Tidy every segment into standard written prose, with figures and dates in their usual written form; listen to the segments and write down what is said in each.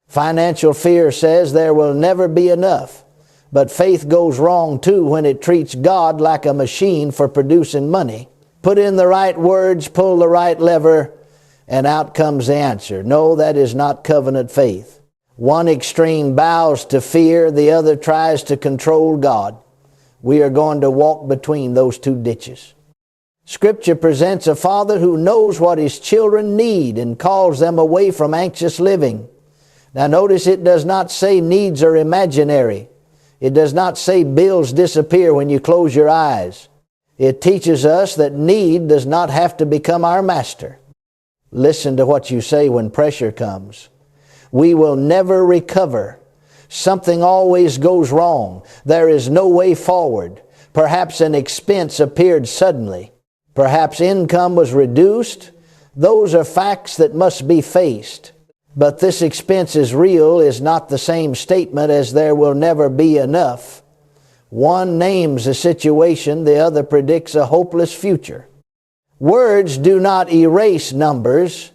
Financial fear says there will never be enough, but faith goes wrong too when it treats God like a machine for producing money. Put in the right words, pull the right lever, and out comes the answer. No, that is not covenant faith. One extreme bows to fear, the other tries to control God. We are going to walk between those two ditches. Scripture presents a father who knows what his children need and calls them away from anxious living. Now notice it does not say needs are imaginary. It does not say bills disappear when you close your eyes. It teaches us that need does not have to become our master. Listen to what you say when pressure comes. We will never recover. Something always goes wrong. There is no way forward. Perhaps an expense appeared suddenly. Perhaps income was reduced. Those are facts that must be faced. But this expense is real is not the same statement as there will never be enough. One names a situation, the other predicts a hopeless future. Words do not erase numbers.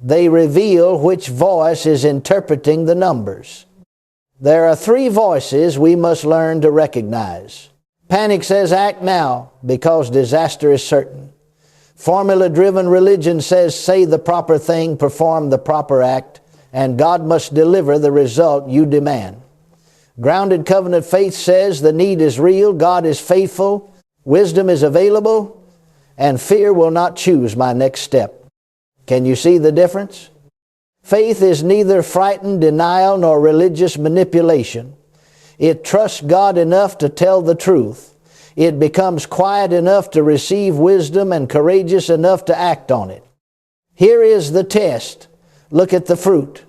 They reveal which voice is interpreting the numbers. There are three voices we must learn to recognize. Panic says act now because disaster is certain. Formula-driven religion says say the proper thing, perform the proper act, and God must deliver the result you demand. Grounded covenant faith says the need is real, God is faithful, wisdom is available, and fear will not choose my next step. Can you see the difference? Faith is neither frightened denial nor religious manipulation. It trusts God enough to tell the truth. It becomes quiet enough to receive wisdom and courageous enough to act on it. Here is the test. Look at the fruit.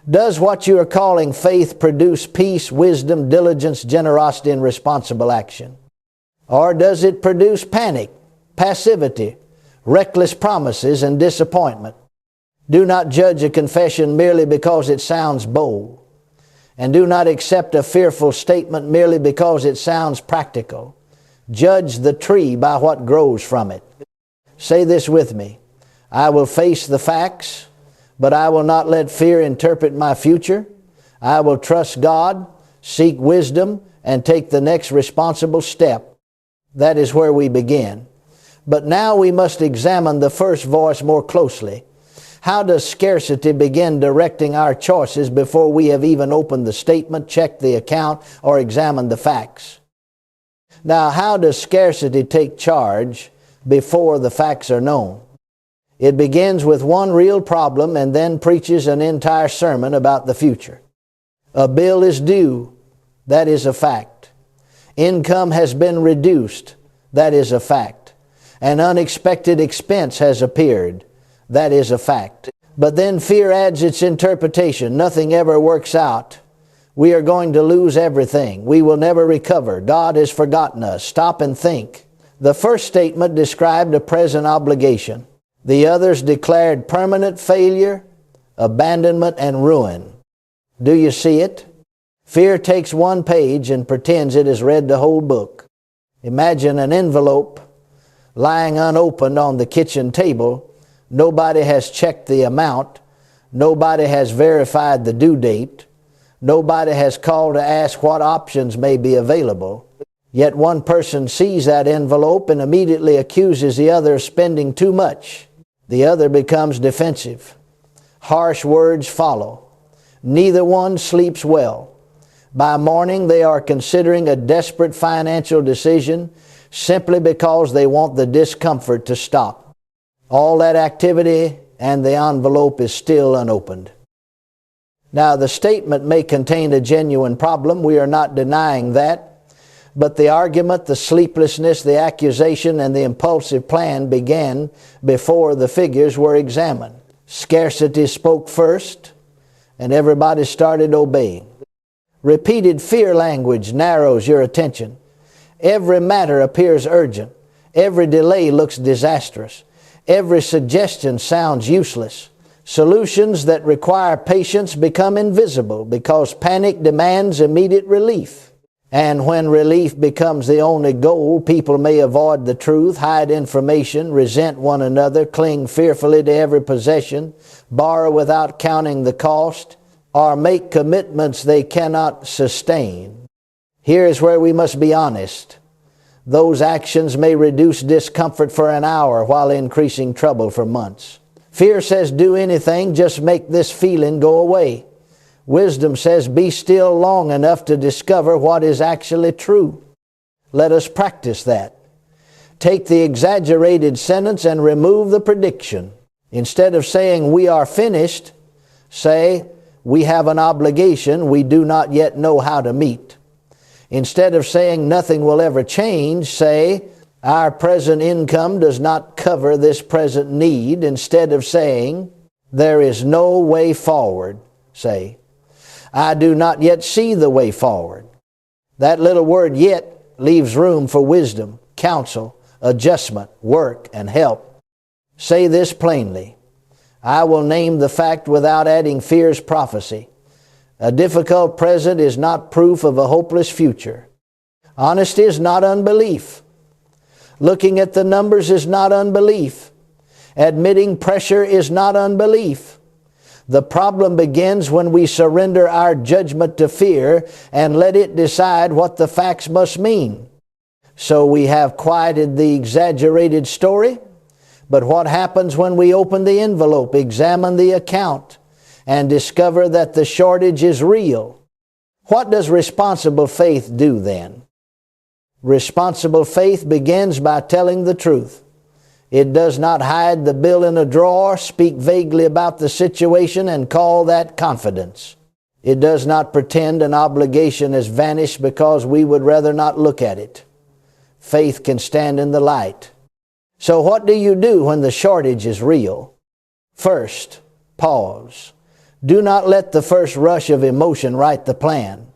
Does what you are calling faith produce peace, wisdom, diligence, generosity, and responsible action? Or does it produce panic, passivity, reckless promises, and disappointment? Do not judge a confession merely because it sounds bold. And do not accept a fearful statement merely because it sounds practical. Judge the tree by what grows from it. Say this with me. I will face the facts, but I will not let fear interpret my future. I will trust God, seek wisdom, and take the next responsible step. That is where we begin. But now we must examine the first voice more closely. How does scarcity begin directing our choices before we have even opened the statement, checked the account, or examined the facts? Now, how does scarcity take charge before the facts are known? It begins with one real problem and then preaches an entire sermon about the future. A bill is due. That is a fact. Income has been reduced. That is a fact. An unexpected expense has appeared. That is a fact. But then fear adds its interpretation. Nothing ever works out. We are going to lose everything. We will never recover. God has forgotten us. Stop and think. The first statement described a present obligation. The others declared permanent failure, abandonment, and ruin. Do you see it? Fear takes one page and pretends it has read the whole book. Imagine an envelope lying unopened on the kitchen table. Nobody has checked the amount. Nobody has verified the due date. Nobody has called to ask what options may be available. Yet one person sees that envelope and immediately accuses the other of spending too much. The other becomes defensive. Harsh words follow. Neither one sleeps well. By morning, they are considering a desperate financial decision simply because they want the discomfort to stop. All that activity and the envelope is still unopened. Now, the statement may contain a genuine problem. We are not denying that. But the argument, the sleeplessness, the accusation, and the impulsive plan began before the figures were examined. Scarcity spoke first, and everybody started obeying. Repeated fear language narrows your attention. Every matter appears urgent. Every delay looks disastrous. Every suggestion sounds useless. Solutions that require patience become invisible because panic demands immediate relief. And when relief becomes the only goal, people may avoid the truth, hide information, resent one another, cling fearfully to every possession, borrow without counting the cost, or make commitments they cannot sustain. Here is where we must be honest. Those actions may reduce discomfort for an hour while increasing trouble for months. Fear says, do anything, just make this feeling go away. Wisdom says, be still long enough to discover what is actually true. Let us practice that. Take the exaggerated sentence and remove the prediction. Instead of saying, we are finished, say, we have an obligation we do not yet know how to meet. Instead of saying nothing will ever change, say, our present income does not cover this present need. Instead of saying, there is no way forward, say, I do not yet see the way forward. That little word yet leaves room for wisdom, counsel, adjustment, work, and help. Say this plainly. I will name the fact without adding fear's prophecy. A difficult present is not proof of a hopeless future. Honesty is not unbelief. Looking at the numbers is not unbelief. Admitting pressure is not unbelief. The problem begins when we surrender our judgment to fear and let it decide what the facts must mean. So we have quieted the exaggerated story. But what happens when we open the envelope, examine the account, and discover that the shortage is real? What does responsible faith do then? Responsible faith begins by telling the truth. It does not hide the bill in a drawer, speak vaguely about the situation, and call that confidence. It does not pretend an obligation has vanished because we would rather not look at it. Faith can stand in the light. So what do you do when the shortage is real? First, pause. Do not let the first rush of emotion write the plan.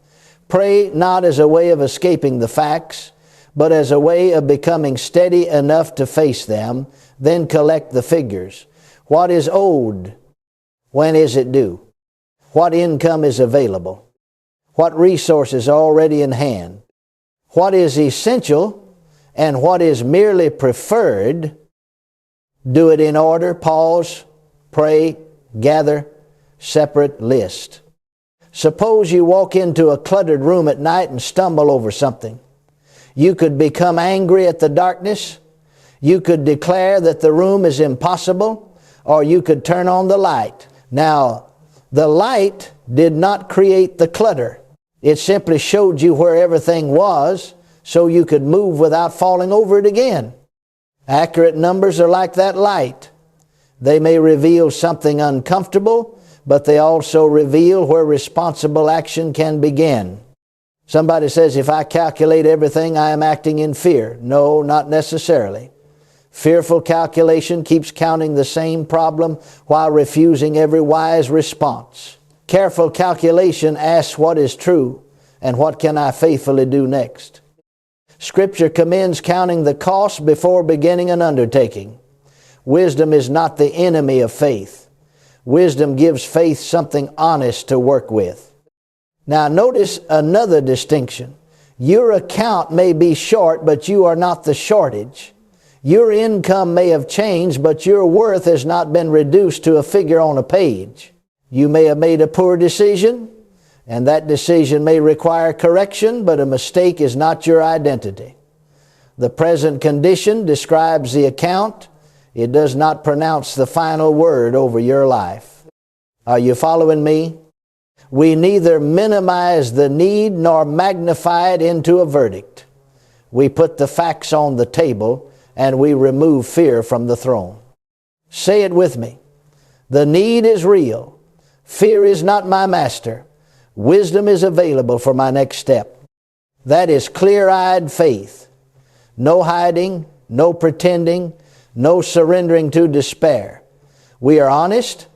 Pray not as a way of escaping the facts, but as a way of becoming steady enough to face them, then collect the figures. What is owed? When is it due? What income is available? What resources are already in hand? What is essential and what is merely preferred? Do it in order, pause, pray, gather, separate list. Suppose you walk into a cluttered room at night and stumble over something. You could become angry at the darkness. You could declare that the room is impossible, or you could turn on the light. Now, the light did not create the clutter. It simply showed you where everything was so you could move without falling over it again. Accurate numbers are like that light. They may reveal something uncomfortable, but they also reveal where responsible action can begin. Somebody says, if I calculate everything, I am acting in fear. No, not necessarily. Fearful calculation keeps counting the same problem while refusing every wise response. Careful calculation asks what is true and what can I faithfully do next. Scripture commends counting the cost before beginning an undertaking. Wisdom is not the enemy of faith. Wisdom gives faith something honest to work with. Now notice another distinction. Your account may be short, but you are not the shortage. Your income may have changed, but your worth has not been reduced to a figure on a page. You may have made a poor decision, and that decision may require correction, but a mistake is not your identity. The present condition describes the account. It does not pronounce the final word over your life. Are you following me? We neither minimize the need nor magnify it into a verdict. We put the facts on the table and we remove fear from the throne. Say it with me. The need is real. Fear is not my master. Wisdom is available for my next step. That is clear-eyed faith. No hiding, no pretending, no surrendering to despair. We are honest,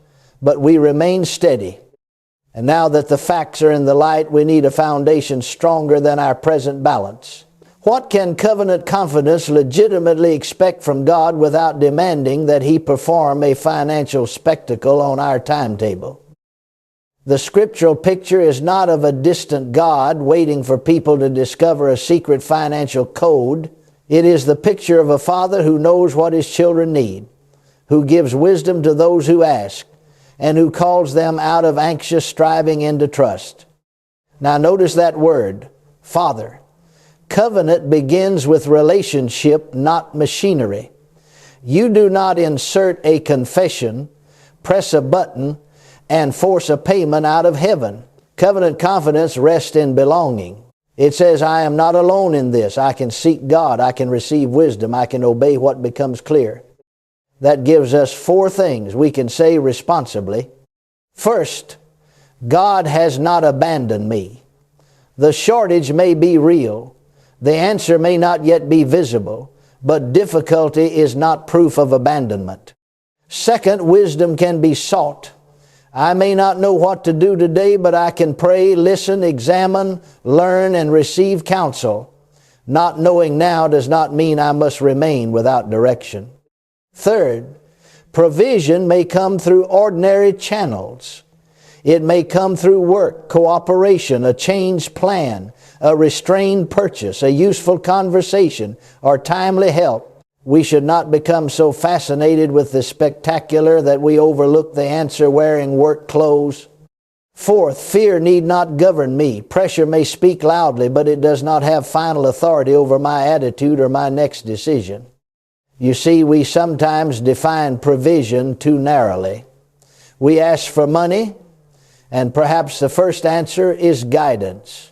but we remain steady. And now that the facts are in the light, we need a foundation stronger than our present balance. What can covenant confidence legitimately expect from God without demanding that He perform a financial spectacle on our timetable? The scriptural picture is not of a distant God waiting for people to discover a secret financial code. It is the picture of a father who knows what his children need, who gives wisdom to those who ask, and who calls them out of anxious striving into trust. Now notice that word, Father. Covenant begins with relationship, not machinery. You do not insert a confession, press a button, and force a payment out of heaven. Covenant confidence rests in belonging. It says, I am not alone in this. I can seek God. I can receive wisdom. I can obey what becomes clear. That gives us 4 things we can say responsibly. First, God has not abandoned me. The shortage may be real. The answer may not yet be visible, but difficulty is not proof of abandonment. Second, wisdom can be sought. I may not know what to do today, but I can pray, listen, examine, learn, and receive counsel. Not knowing now does not mean I must remain without direction. Third, provision may come through ordinary channels. It may come through work, cooperation, a changed plan, a restrained purchase, a useful conversation, or timely help. We should not become so fascinated with the spectacular that we overlook the answer wearing work clothes. Fourth, fear need not govern me. Pressure may speak loudly, but it does not have final authority over my attitude or my next decision. You see, we sometimes define provision too narrowly. We ask for money, and perhaps the first answer is guidance.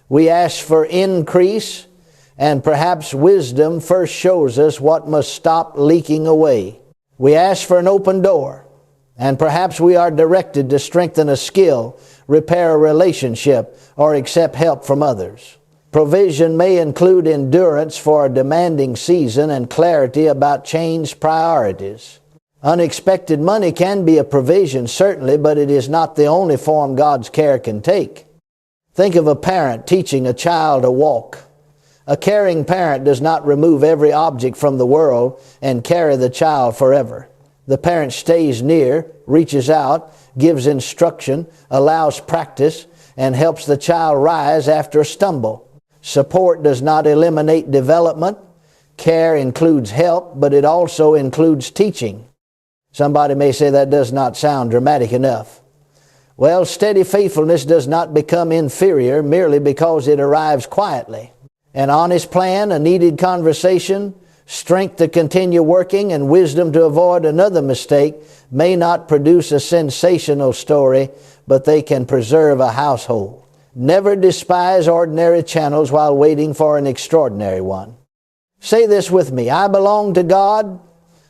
We ask for increase, and perhaps wisdom first shows us what must stop leaking away. We ask for an open door, and perhaps we are directed to strengthen a skill, repair a relationship, or accept help from others. Provision may include endurance for a demanding season and clarity about changed priorities. Unexpected money can be a provision, certainly, but it is not the only form God's care can take. Think of a parent teaching a child to walk. A caring parent does not remove every object from the world and carry the child forever. The parent stays near, reaches out, gives instruction, allows practice, and helps the child rise after a stumble. Support does not eliminate development. Care includes help, but it also includes teaching. Somebody may say that does not sound dramatic enough. Well, steady faithfulness does not become inferior merely because it arrives quietly. An honest plan, a needed conversation, strength to continue working, and wisdom to avoid another mistake may not produce a sensational story, but they can preserve a household. Never despise ordinary channels while waiting for an extraordinary one. Say this with me. I belong to God.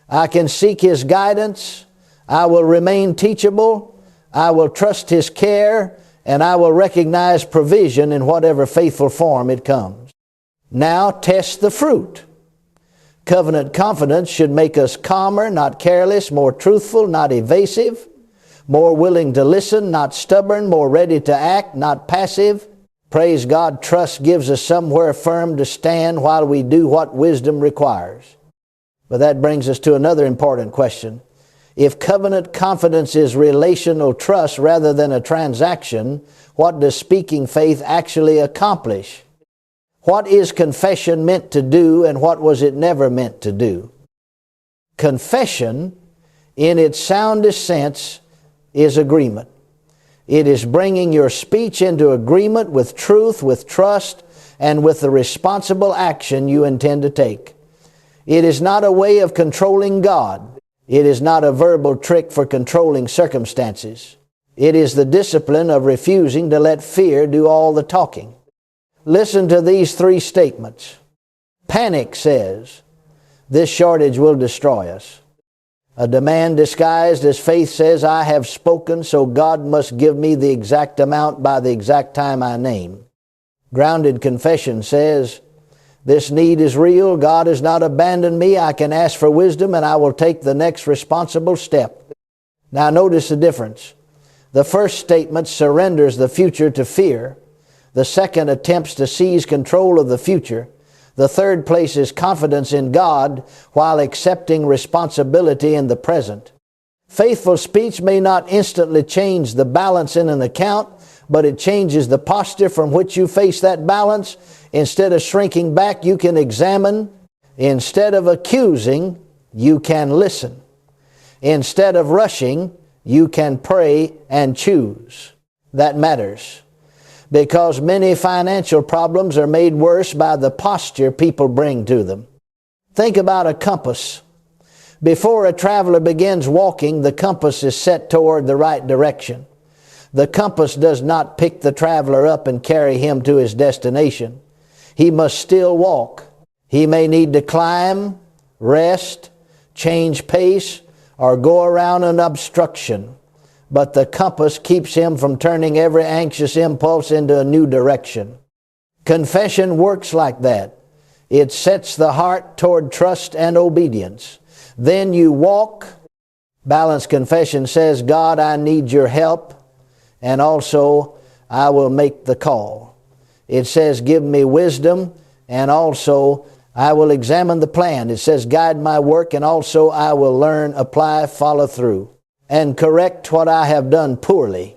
I can seek His guidance. I will remain teachable. I will trust His care, and I will recognize provision in whatever faithful form it comes. Now test the fruit. Covenant confidence should make us calmer, not careless, more truthful, not evasive, more willing to listen, not stubborn, more ready to act, not passive. Praise God, trust gives us somewhere firm to stand while we do what wisdom requires. But that brings us to another important question. If covenant confidence is relational trust rather than a transaction, what does speaking faith actually accomplish? What is confession meant to do, and what was it never meant to do? Confession, in its soundest sense, is agreement. It is bringing your speech into agreement with truth, with trust, and with the responsible action you intend to take. It is not a way of controlling God. It is not a verbal trick for controlling circumstances. It is the discipline of refusing to let fear do all the talking. Listen to these 3 statements. Panic says, this shortage will destroy us. A demand disguised as faith says, I have spoken, so God must give me the exact amount by the exact time I name. Grounded confession says, this need is real. God has not abandoned me. I can ask for wisdom, and I will take the next responsible step. Now notice the difference. The first statement surrenders the future to fear. The second attempts to seize control of the future. The third places confidence in God while accepting responsibility in the present. Faithful speech may not instantly change the balance in an account, but it changes the posture from which you face that balance. Instead of shrinking back, you can examine. Instead of accusing, you can listen. Instead of rushing, You can pray and choose. That matters, because many financial problems are made worse by the posture people bring to them. Think about a compass. Before a traveler begins walking, the compass is set toward the right direction. The compass does not pick the traveler up and carry him to his destination. He must still walk. He may need to climb, rest, change pace, or go around an obstruction. But the compass keeps him from turning every anxious impulse into a new direction. Confession works like that. It sets the heart toward trust and obedience. Then you walk. Balanced confession says, God, I need your help, and also I will make the call. It says, give me wisdom, and also I will examine the plan. It says, guide my work, and also I will learn, apply, follow through, and correct what I have done poorly.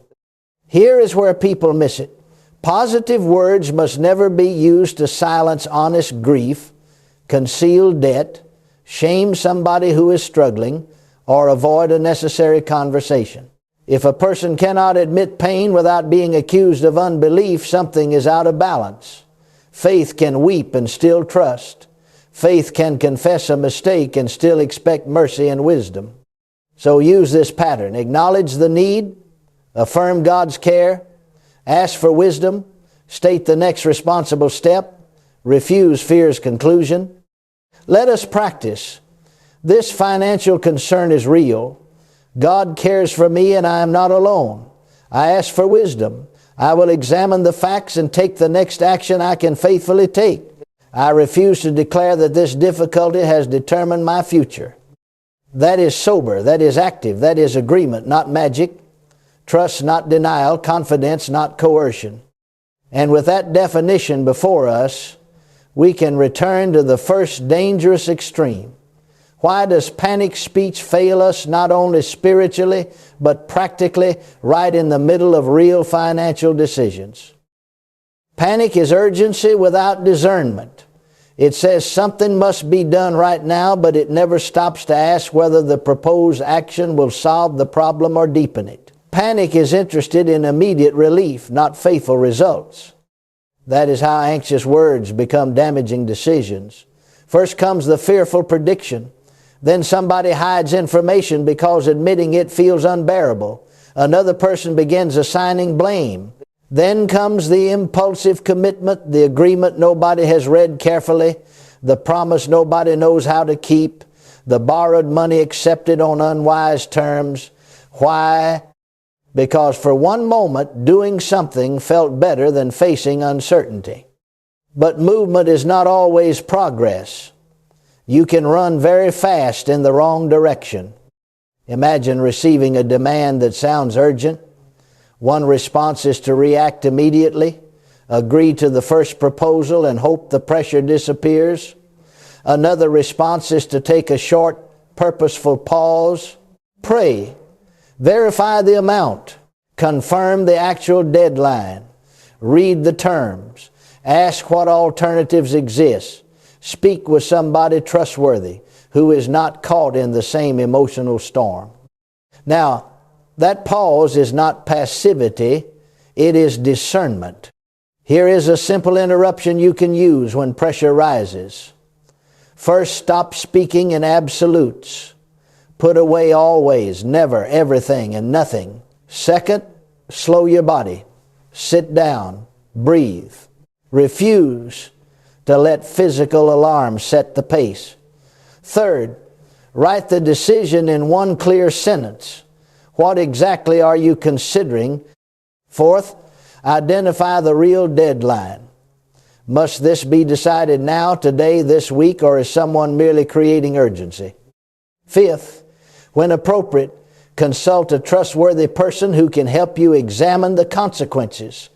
Here is where people miss it. Positive words must never be used to silence honest grief, conceal debt, shame somebody who is struggling, or avoid a necessary conversation. If a person cannot admit pain without being accused of unbelief, something is out of balance. Faith can weep and still trust. Faith can confess a mistake and still expect mercy and wisdom. So use this pattern. Acknowledge the need, affirm God's care, ask for wisdom, state the next responsible step, refuse fear's conclusion. Let us practice. This financial concern is real. God cares for me, and I am not alone. I ask for wisdom. I will examine the facts and take the next action I can faithfully take. I refuse to declare that this difficulty has determined my future. That is sober, that is active, that is agreement, not magic. Trust, not denial. Confidence, not coercion. And with that definition before us, we can return to the first dangerous extreme. Why does panic speech fail us not only spiritually, but practically right in the middle of real financial decisions? Panic is urgency without discernment. It says something must be done right now, but it never stops to ask whether the proposed action will solve the problem or deepen it. Panic is interested in immediate relief, not faithful results. That is how anxious words become damaging decisions. First comes the fearful prediction. Then somebody hides information because admitting it feels unbearable. Another person begins assigning blame. Then comes the impulsive commitment, the agreement nobody has read carefully, the promise nobody knows how to keep, the borrowed money accepted on unwise terms. Why? Because for one moment, doing something felt better than facing uncertainty. But movement is not always progress. You can run very fast in the wrong direction. Imagine receiving a demand that sounds urgent. One response is to react immediately, agree to the first proposal, and hope the pressure disappears. Another response is to take a short, purposeful pause, pray, verify the amount, confirm the actual deadline, read the terms, ask what alternatives exist, speak with somebody trustworthy who is not caught in the same emotional storm. Now, that pause is not passivity, it is discernment. Here is a simple interruption you can use when pressure rises. First, stop speaking in absolutes. Put away always, never, everything, and nothing. Second, slow your body. Sit down. Breathe. Refuse to let physical alarm set the pace. Third, write the decision in one clear sentence. What exactly are you considering? Fourth, identify the real deadline. Must this be decided now, today, this week, or is someone merely creating urgency? Fifth, when appropriate, consult a trustworthy person who can help you examine the consequences.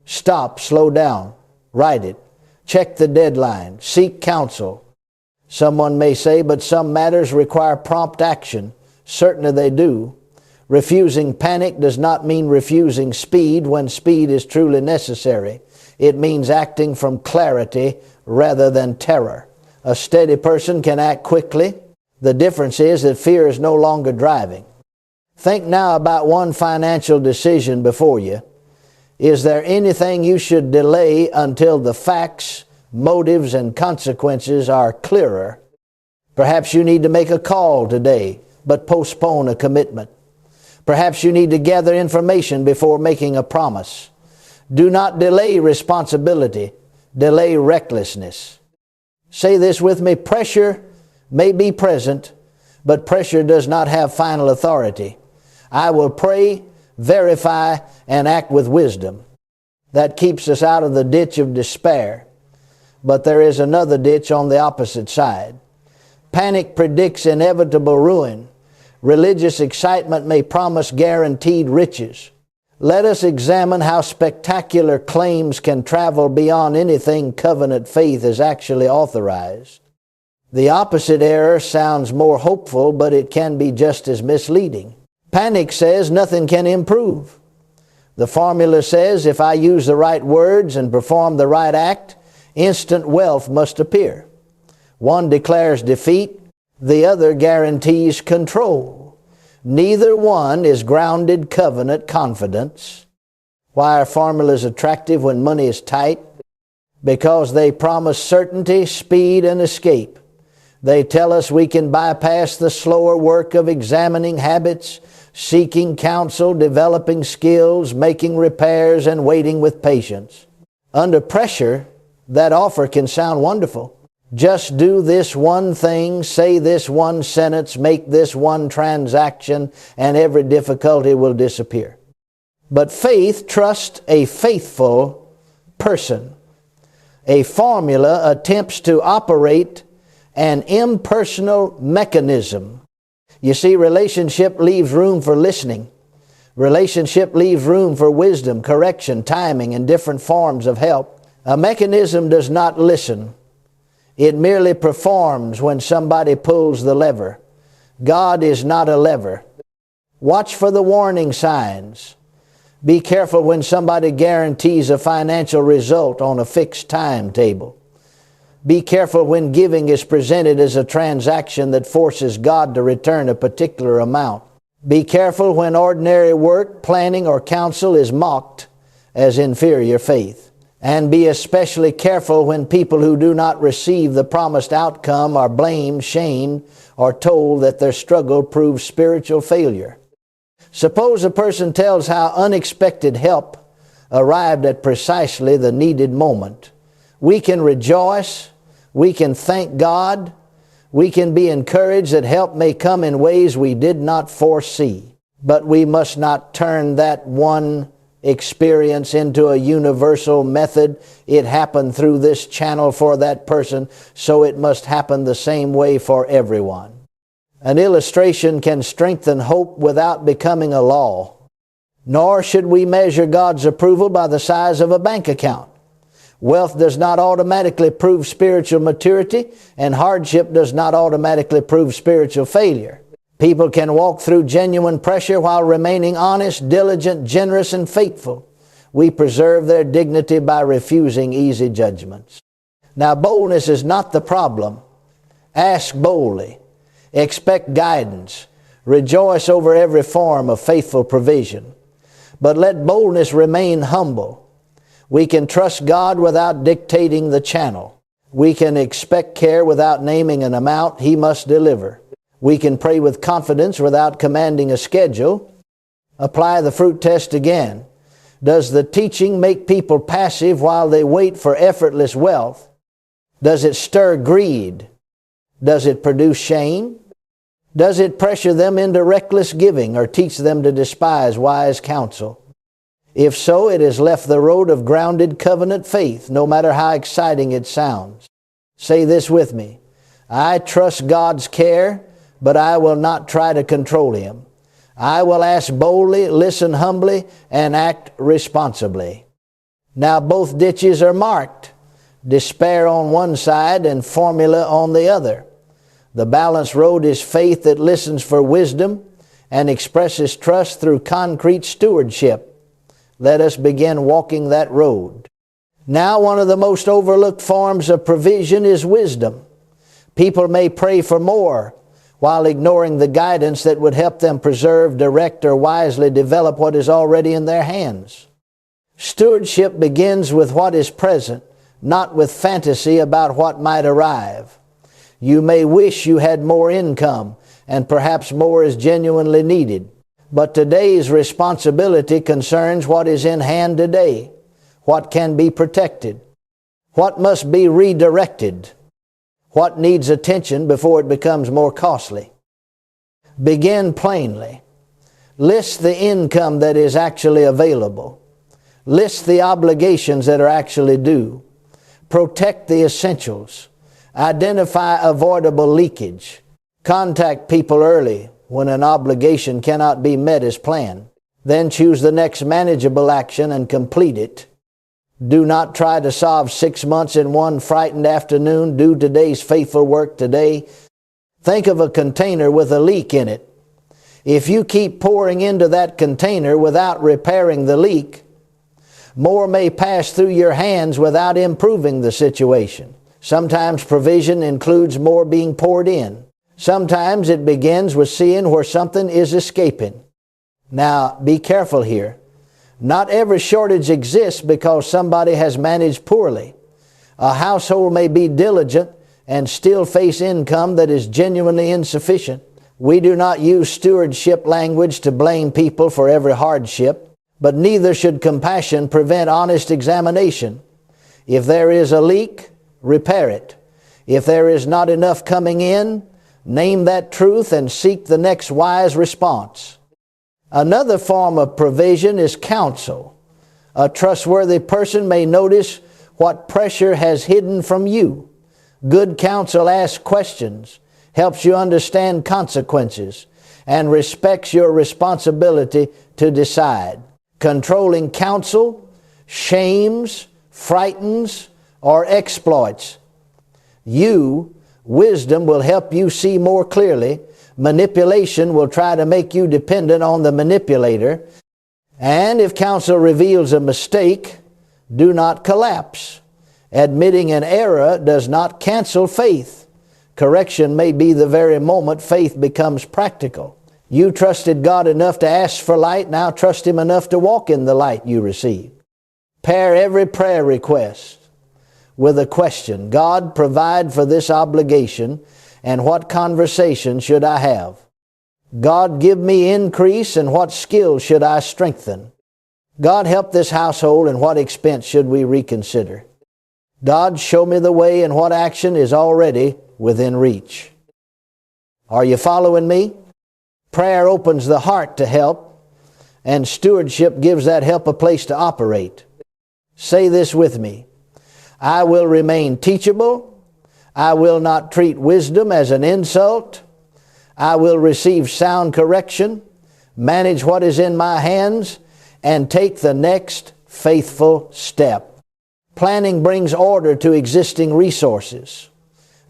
Stop, slow down, write it, check the deadline, seek counsel. Someone may say, but some matters require prompt action. Certainly they do. Refusing panic does not mean refusing speed when speed is truly necessary. It means acting from clarity rather than terror. A steady person can act quickly. The difference is that fear is no longer driving. Think now about one financial decision before you. Is there anything you should delay until the facts, motives, and consequences are clearer? Perhaps you need to make a call today, but postpone a commitment. Perhaps you need to gather information before making a promise. Do not delay responsibility. Delay recklessness. Say this with me. Pressure may be present, but pressure does not have final authority. I will pray, verify, and act with wisdom. That keeps us out of the ditch of despair. But there is another ditch on the opposite side. Panic predicts inevitable ruin. Religious excitement may promise guaranteed riches. Let us examine how spectacular claims can travel beyond anything covenant faith has actually authorized. The opposite error sounds more hopeful, but it can be just as misleading. Panic says nothing can improve. The formula says if I use the right words and perform the right act, instant wealth must appear. One declares defeat, the other guarantees control. Neither one is grounded covenant confidence. Why are formulas attractive when money is tight? Because they promise certainty, speed, and escape. They tell us we can bypass the slower work of examining habits, seeking counsel, developing skills, making repairs, and waiting with patience. Under pressure, that offer can sound wonderful. Just do this one thing, say this one sentence, make this one transaction, and every difficulty will disappear. But faith trusts a faithful person. A formula attempts to operate an impersonal mechanism. You see, relationship leaves room for listening. Relationship leaves room for wisdom, correction, timing, and different forms of help. A mechanism does not listen. It merely performs when somebody pulls the lever. God is not a lever. Watch for the warning signs. Be careful when somebody guarantees a financial result on a fixed timetable. Be careful when giving is presented as a transaction that forces God to return a particular amount. Be careful when ordinary work, planning, or counsel is mocked as inferior faith. And be especially careful when people who do not receive the promised outcome are blamed, shamed, or told that their struggle proves spiritual failure. Suppose a person tells how unexpected help arrived at precisely the needed moment. We can rejoice. We can thank God. We can be encouraged that help may come in ways we did not foresee. But we must not turn that one experience into a universal method. It happened through this channel for that person, so it must happen the same way for everyone. An illustration can strengthen hope without becoming a law. Nor should we measure God's approval by the size of a bank account. Wealth does not automatically prove spiritual maturity, and hardship does not automatically prove spiritual failure. People can walk through genuine pressure while remaining honest, diligent, generous, and faithful. We preserve their dignity by refusing easy judgments. Now, boldness is not the problem. Ask boldly. Expect guidance. Rejoice over every form of faithful provision. But let boldness remain humble. We can trust God without dictating the channel. We can expect care without naming an amount He must deliver. We can pray with confidence without commanding a schedule. Apply the fruit test again. Does the teaching make people passive while they wait for effortless wealth? Does it stir greed? Does it produce shame? Does it pressure them into reckless giving or teach them to despise wise counsel? If so, it has left the road of grounded covenant faith, no matter how exciting it sounds. Say this with me. I trust God's care, but I will not try to control Him. I will ask boldly, listen humbly, and act responsibly. Now both ditches are marked. Despair on one side and formula on the other. The balanced road is faith that listens for wisdom and expresses trust through concrete stewardship. Let us begin walking that road. Now, one of the most overlooked forms of provision is wisdom. People may pray for more while ignoring the guidance that would help them preserve, direct, or wisely develop what is already in their hands. Stewardship begins with what is present, not with fantasy about what might arrive. You may wish you had more income, and perhaps more is genuinely needed. But today's responsibility concerns what is in hand today, what can be protected, what must be redirected, what needs attention before it becomes more costly. Begin plainly. List the income that is actually available. List the obligations that are actually due. Protect the essentials. Identify avoidable leakage. Contact people early when an obligation cannot be met as planned. Then choose the next manageable action and complete it. Do not try to solve 6 months in one frightened afternoon. Do today's faithful work today. Think of a container with a leak in it. If you keep pouring into that container without repairing the leak, more may pass through your hands without improving the situation. Sometimes provision includes more being poured in. Sometimes it begins with seeing where something is escaping. Now, be careful here. Not every shortage exists because somebody has managed poorly. A household may be diligent and still face income that is genuinely insufficient. We do not use stewardship language to blame people for every hardship, but neither should compassion prevent honest examination. If there is a leak, repair it. If there is not enough coming in, name that truth and seek the next wise response. Another form of provision is counsel. A trustworthy person may notice what pressure has hidden from you. Good counsel asks questions, helps you understand consequences, and respects your responsibility to decide. Controlling counsel shames, frightens, or exploits you. Wisdom will help you see more clearly. Manipulation will try to make you dependent on the manipulator. And if counsel reveals a mistake, do not collapse. Admitting an error does not cancel faith. Correction may be the very moment faith becomes practical. You trusted God enough to ask for light, now trust Him enough to walk in the light you receive. Pair every prayer request with a question. God, provide for this obligation, and what conversation should I have? God, give me increase, and what skills should I strengthen? God, help this household, and what expense should we reconsider? God, show me the way, and what action is already within reach. Are you following me? Prayer opens the heart to help, and stewardship gives that help a place to operate. Say this with me. I will remain teachable. I will not treat wisdom as an insult. I will receive sound correction, manage what is in my hands, and take the next faithful step. Planning brings order to existing resources,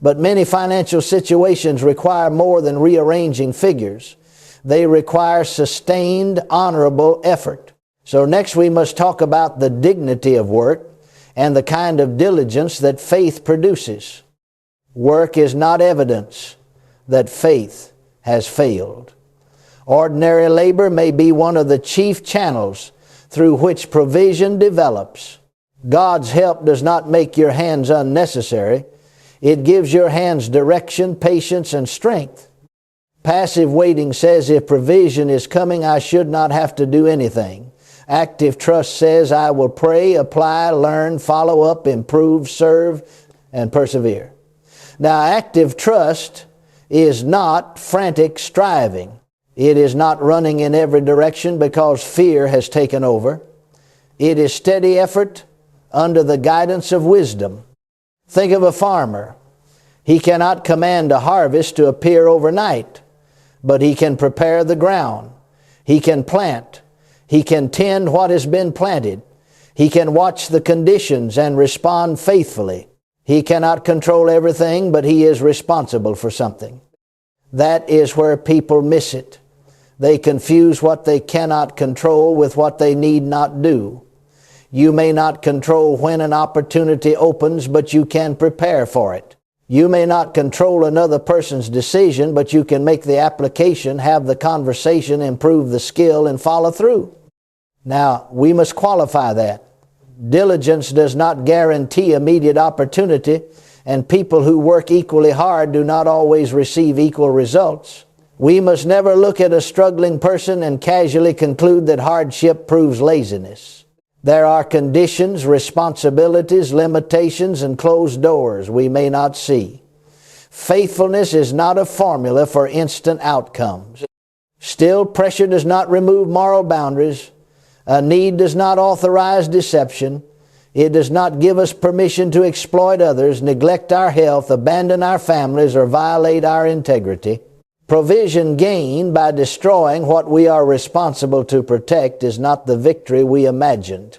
but many financial situations require more than rearranging figures. They require sustained, honorable effort. So next we must talk about the dignity of work and the kind of diligence that faith produces. Work is not evidence that faith has failed. Ordinary labor may be one of the chief channels through which provision develops. God's help does not make your hands unnecessary. It gives your hands direction, patience, and strength. Passive waiting says, if provision is coming, I should not have to do anything. Active trust says, I will pray, apply, learn, follow up, improve, serve, and persevere. Now, active trust is not frantic striving. It is not running in every direction because fear has taken over. It is steady effort under the guidance of wisdom. Think of a farmer. He cannot command a harvest to appear overnight, but he can prepare the ground. He can plant. He can tend what has been planted. He can watch the conditions and respond faithfully. He cannot control everything, but he is responsible for something. That is where people miss it. They confuse what they cannot control with what they need not do. You may not control when an opportunity opens, but you can prepare for it. You may not control another person's decision, but you can make the application, have the conversation, improve the skill, and follow through. Now, we must qualify that. Diligence does not guarantee immediate opportunity, and people who work equally hard do not always receive equal results. We must never look at a struggling person and casually conclude that hardship proves laziness. There are conditions, responsibilities, limitations, and closed doors we may not see. Faithfulness is not a formula for instant outcomes. Still, pressure does not remove moral boundaries. A need does not authorize deception. It does not give us permission to exploit others, neglect our health, abandon our families, or violate our integrity. Provision gained by destroying what we are responsible to protect is not the victory we imagined.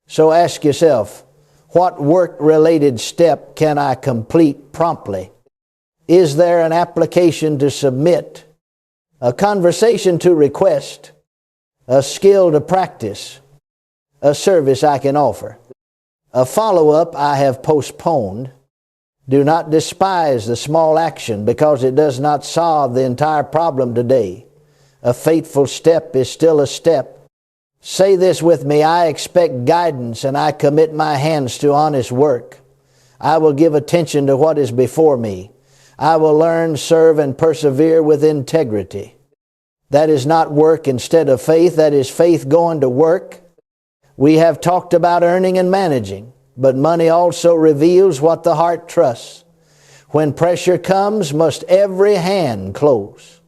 So ask yourself, what work-related step can I complete promptly? Is there an application to submit, a conversation to request, a skill to practice, a service I can offer, a follow-up I have postponed? Do not despise the small action because it does not solve the entire problem today. A faithful step is still a step. Say this with me: I expect guidance and I commit my hands to honest work. I will give attention to what is before me. I will learn, serve, and persevere with integrity. That is not work instead of faith. That is faith going to work. We have talked about earning and managing, but money also reveals what the heart trusts. When pressure comes, must every hand close?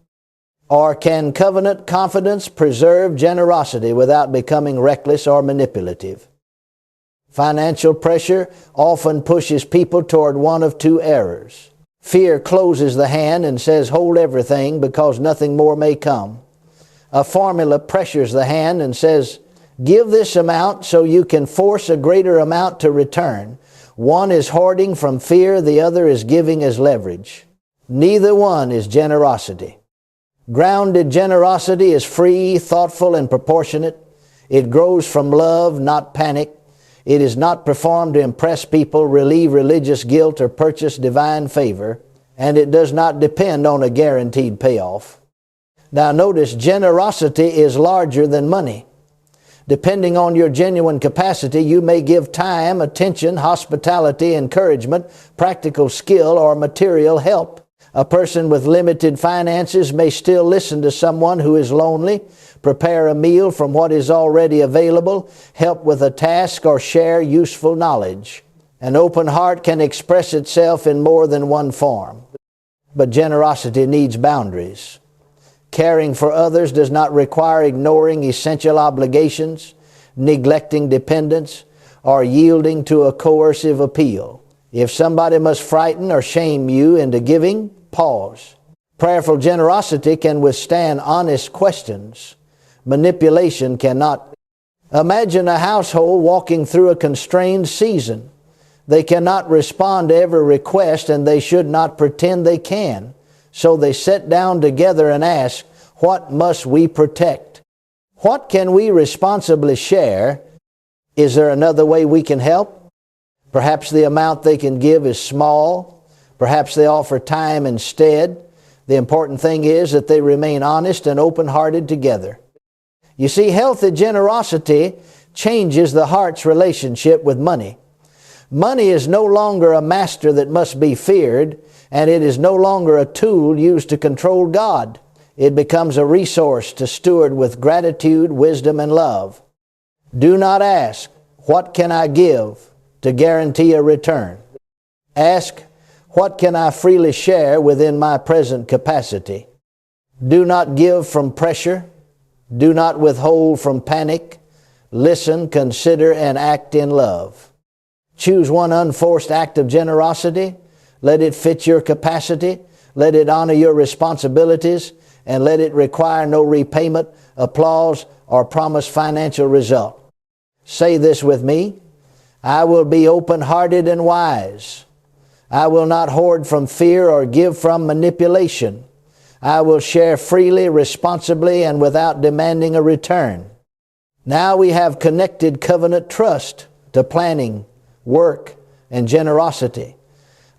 Or can covenant confidence preserve generosity without becoming reckless or manipulative? Financial pressure often pushes people toward one of two errors. Fear closes the hand and says, hold everything because nothing more may come. A formula pressures the hand and says, give this amount so you can force a greater amount to return. One is hoarding from fear, the other is giving as leverage. Neither one is generosity. Grounded generosity is free, thoughtful, and proportionate. It grows from love, not panic. It is not performed to impress people, relieve religious guilt, or purchase divine favor. And it does not depend on a guaranteed payoff. Now notice, generosity is larger than money. Depending on your genuine capacity, you may give time, attention, hospitality, encouragement, practical skill, or material help. A person with limited finances may still listen to someone who is lonely, prepare a meal from what is already available, help with a task, or share useful knowledge. An open heart can express itself in more than one form. But generosity needs boundaries. Caring for others does not require ignoring essential obligations, neglecting dependence, or yielding to a coercive appeal. If somebody must frighten or shame you into giving, pause. Prayerful generosity can withstand honest questions. Manipulation cannot. Imagine a household walking through a constrained season. They cannot respond to every request, and they should not pretend they can. So they sit down together and ask, what must we protect? What can we responsibly share? Is there another way we can help? Perhaps the amount they can give is small. Perhaps they offer time instead. The important thing is that they remain honest and open-hearted together. You see, healthy generosity changes the heart's relationship with money. Money is no longer a master that must be feared, and it is no longer a tool used to control God. It becomes a resource to steward with gratitude, wisdom, and love. Do not ask, what can I give to guarantee a return? Ask, what can I freely share within my present capacity? Do not give from pressure. Do not withhold from panic. Listen, consider, and act in love. Choose one unforced act of generosity. Let it fit your capacity. Let it honor your responsibilities. And let it require no repayment, applause, or promised financial result. Say this with me: I will be open-hearted and wise. I will not hoard from fear or give from manipulation. I will share freely, responsibly, and without demanding a return. Now we have connected covenant trust to planning, work, and generosity.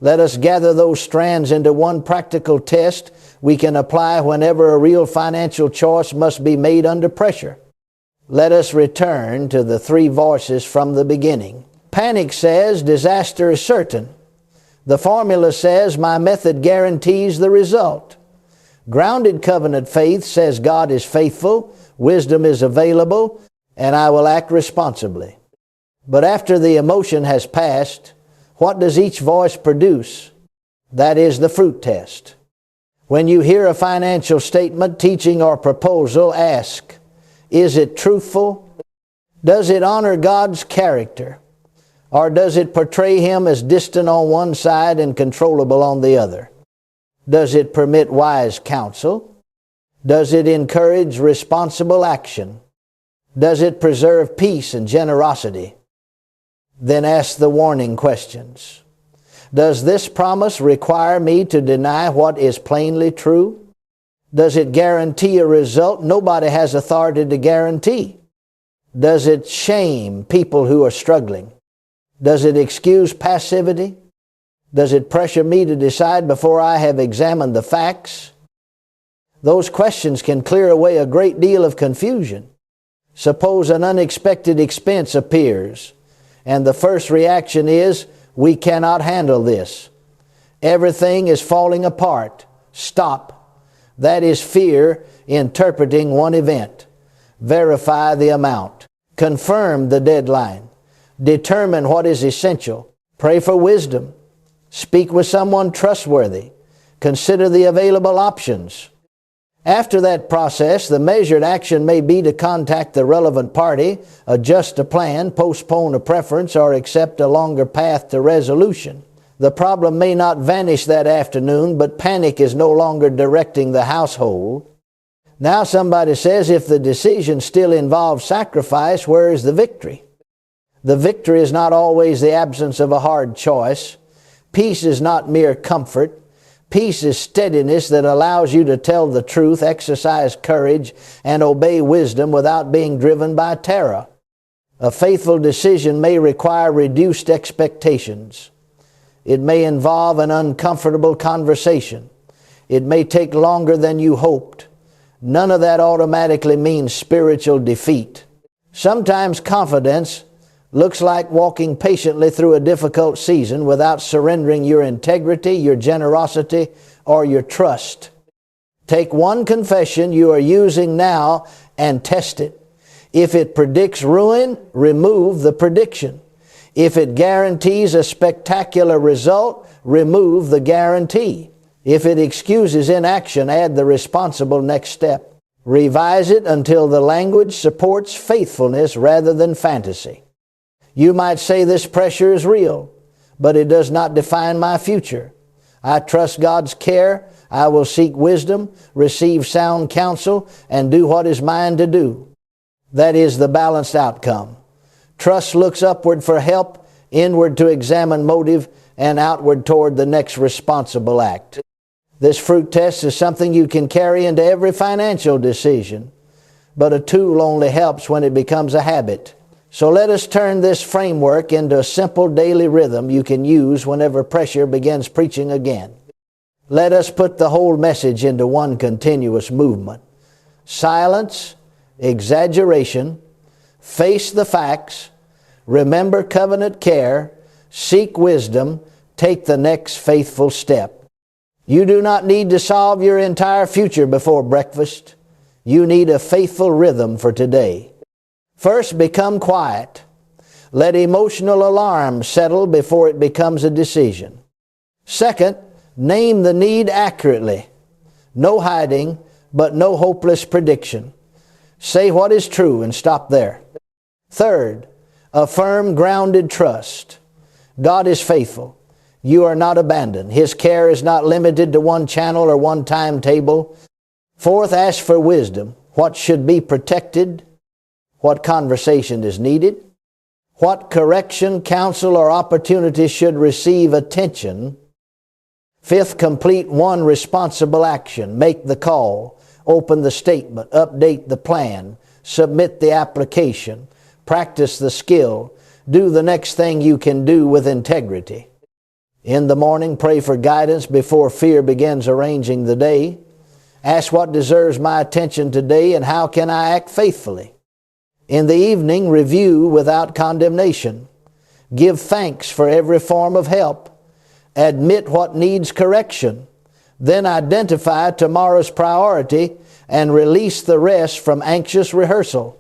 Let us gather those strands into one practical test we can apply whenever a real financial choice must be made under pressure. Let us return to the three voices from the beginning. Panic says disaster is certain. The formula says my method guarantees the result. Grounded covenant faith says God is faithful, wisdom is available, and I will act responsibly. But after the emotion has passed, what does each voice produce? That is the fruit test. When you hear a financial statement, teaching, or proposal, ask, is it truthful? Does it honor God's character? Or does it portray Him as distant on one side and controllable on the other? Does it permit wise counsel? Does it encourage responsible action? Does it preserve peace and generosity? Then ask the warning questions. Does this promise require me to deny what is plainly true? Does it guarantee a result nobody has authority to guarantee? Does it shame people who are struggling? Does it excuse passivity? Does it pressure me to decide before I have examined the facts? Those questions can clear away a great deal of confusion. Suppose an unexpected expense appears, and the first reaction is, we cannot handle this. Everything is falling apart. Stop. That is fear interpreting one event. Verify the amount. Confirm the deadline. Determine what is essential. Pray for wisdom. Speak with someone trustworthy. Consider the available options. After that process, the measured action may be to contact the relevant party, adjust a plan, postpone a preference, or accept a longer path to resolution. The problem may not vanish that afternoon, but panic is no longer directing the household. Now somebody says, if the decision still involves sacrifice, where is the victory? The victory is not always the absence of a hard choice. Peace is not mere comfort. Peace is steadiness that allows you to tell the truth, exercise courage, and obey wisdom without being driven by terror. A faithful decision may require reduced expectations. It may involve an uncomfortable conversation. It may take longer than you hoped. None of that automatically means spiritual defeat. Sometimes confidence looks like walking patiently through a difficult season without surrendering your integrity, your generosity, or your trust. Take one confession you are using now and test it. If it predicts ruin, remove the prediction. If it guarantees a spectacular result, remove the guarantee. If it excuses inaction, add the responsible next step. Revise it until the language supports faithfulness rather than fantasy. You might say this pressure is real, but it does not define my future. I trust God's care. I will seek wisdom, receive sound counsel, and do what is mine to do. That is the balanced outcome. Trust looks upward for help, inward to examine motive, and outward toward the next responsible act. This fruit test is something you can carry into every financial decision, but a tool only helps when it becomes a habit. So let us turn this framework into a simple daily rhythm you can use whenever pressure begins preaching again. Let us put the whole message into one continuous movement. Silence, exaggeration, face the facts, remember covenant care, seek wisdom, take the next faithful step. You do not need to solve your entire future before breakfast. You need a faithful rhythm for today. First, become quiet. Let emotional alarm settle before it becomes a decision. Second, name the need accurately. No hiding, but no hopeless prediction. Say what is true and stop there. Third, affirm grounded trust. God is faithful. You are not abandoned. His care is not limited to one channel or one timetable. Fourth, ask for wisdom. What should be protected? What conversation is needed? What correction, counsel, or opportunity should receive attention? Fifth, complete one responsible action. Make the call, open the statement, update the plan, submit the application, practice the skill, do the next thing you can do with integrity. In the morning, pray for guidance before fear begins arranging the day. Ask what deserves my attention today and how can I act faithfully. In the evening, review without condemnation. Give thanks for every form of help. Admit what needs correction. Then identify tomorrow's priority and release the rest from anxious rehearsal.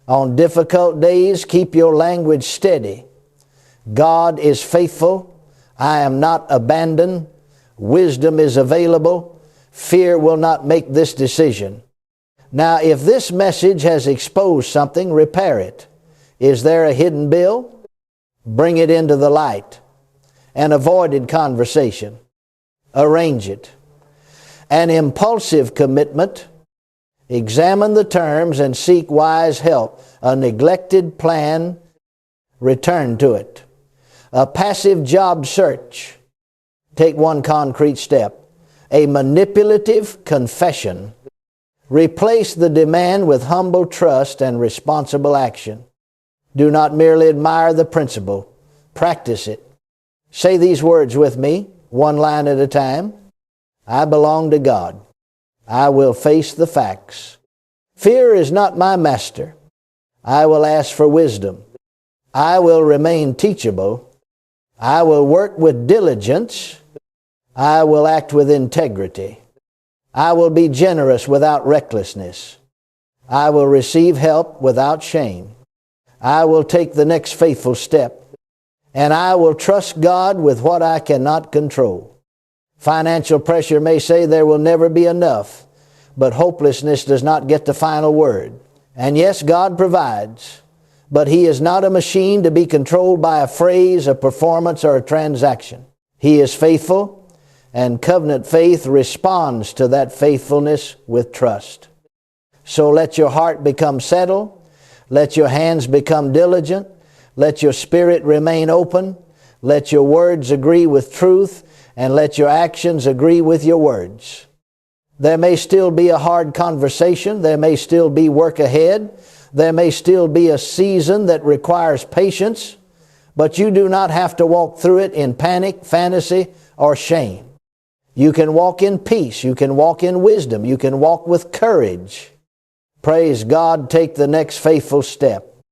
On difficult days, keep your language steady. God is faithful. I am not abandoned. Wisdom is available. Fear will not make this decision. Now, if this message has exposed something, repair it. Is there a hidden bill? Bring it into the light. An avoided conversation. Arrange it. An impulsive commitment. Examine the terms and seek wise help. A neglected plan. Return to it. A passive job search. Take one concrete step. A manipulative confession. Replace the demand with humble trust and responsible action. Do not merely admire the principle. Practice it. Say these words with me, one line at a time. I belong to God. I will face the facts. Fear is not my master. I will ask for wisdom. I will remain teachable. I will work with diligence. I will act with integrity. I will be generous without recklessness. I will receive help without shame. I will take the next faithful step. And I will trust God with what I cannot control. Financial pressure may say there will never be enough, but hopelessness does not get the final word. And yes, God provides. But He is not a machine to be controlled by a phrase, a performance, or a transaction. He is faithful, and covenant faith responds to that faithfulness with trust. So let your heart become settled. Let your hands become diligent. Let your spirit remain open. Let your words agree with truth, and let your actions agree with your words. There may still be a hard conversation. There may still be work ahead. There may still be a season that requires patience, but you do not have to walk through it in panic, fantasy, or shame. You can walk in peace. You can walk in wisdom. You can walk with courage. Praise God, take the next faithful step.